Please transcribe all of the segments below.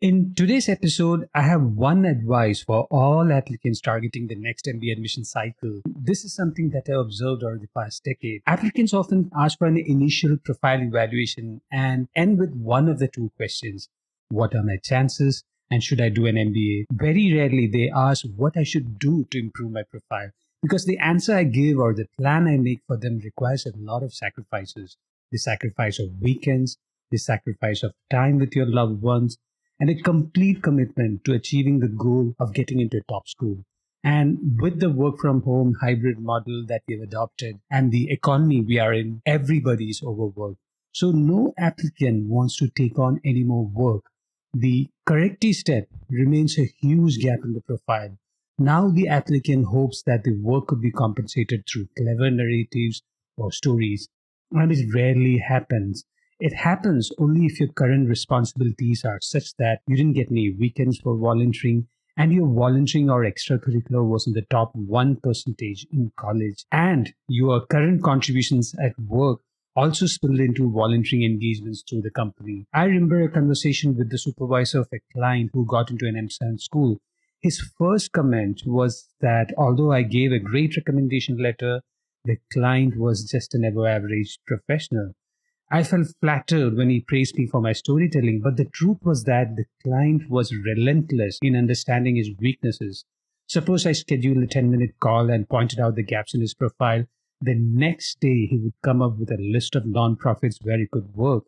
In today's episode, I have one advice for all applicants targeting the next MBA admission cycle. This is something that I observed over the past decade. Applicants often ask for an initial profile evaluation and end with one of the two questions: what are my chances? And should I do an MBA? Very rarely they ask what I should do to improve my profile, because the answer I give or the plan I make for them requires a lot of sacrifices. The sacrifice of weekends, the sacrifice of time with your loved ones, and a complete commitment to achieving the goal of getting into a top school. And with the work from home hybrid model that we've adopted and the economy we are in, everybody is overworked. So no applicant wants to take on any more work. The corrective step remains a huge gap in the profile. Now the applicant hopes that the work could be compensated through clever narratives or stories, and it rarely happens. It happens only if your current responsibilities are such that you didn't get any weekends for volunteering, and your volunteering or extracurricular was in the top 1% in college, and your current contributions at work also spilled into volunteering engagements through the company. I remember a conversation with the supervisor of a client who got into an M7 school. His first comment was that although I gave a great recommendation letter, the client was just an above average professional. I felt flattered when he praised me for my storytelling, but the truth was that the client was relentless in understanding his weaknesses. Suppose I scheduled a 10-minute call and pointed out the gaps in his profile. The next day, he would come up with a list of nonprofits where he could work.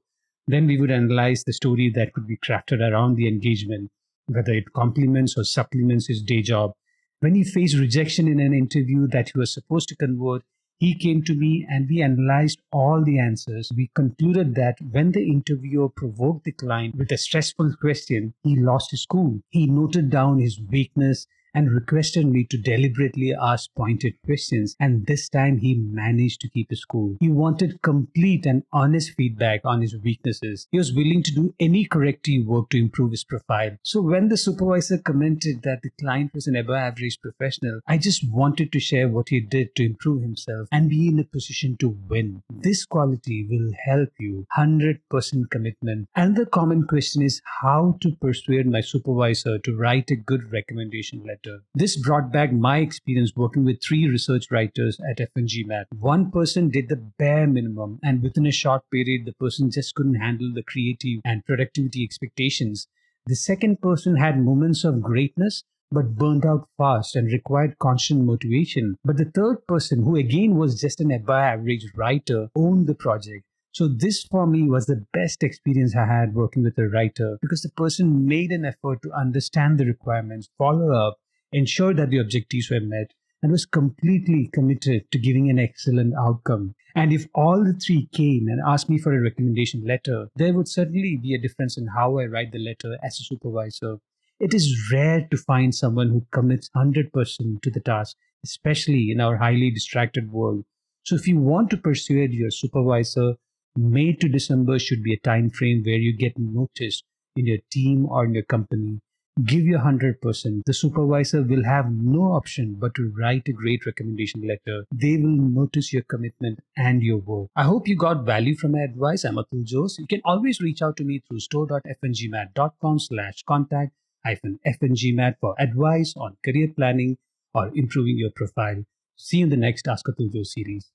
Then we would analyze the story that could be crafted around the engagement, whether it complements or supplements his day job. When he faced rejection in an interview that he was supposed to convert, he came to me and we analyzed all the answers. We concluded that when the interviewer provoked the client with a stressful question, he lost his cool. He noted down his weakness and requested me to deliberately ask pointed questions, and this time he managed to keep his cool. He wanted complete and honest feedback on his weaknesses. He was willing to do any corrective work to improve his profile. So when the supervisor commented that the client was an above average professional, I just wanted to share what he did to improve himself and be in a position to win. This quality will help you. 100% commitment. Another common question is how to persuade my supervisor to write a good recommendation letter. This brought back my experience working with 3 research writers at FNGMAT. One person did the bare minimum, and within a short period, the person just couldn't handle the creative and productivity expectations. The second person had moments of greatness, but burned out fast and required constant motivation. But the third person, who again was just an above average writer, owned the project. So this for me was the best experience I had working with a writer, because the person made an effort to understand the requirements, follow up, ensure that the objectives were met, and was completely committed to giving an excellent outcome. And if all the 3 came and asked me for a recommendation letter, there would certainly be a difference in how I write the letter as a supervisor. It is rare to find someone who commits 100% to the task, especially in our highly distracted world. So if you want to persuade your supervisor, May to December should be a time frame where you get noticed in your team or in your company. Give your 100%. The supervisor will have no option but to write a great recommendation letter. They will notice your commitment and your work. I hope you got value from my advice. I'm Atul Jose. You can always reach out to me through store.fngmat.com/contact-fngmat for advice on career planning or improving your profile. See you in the next Ask Atul Jose series.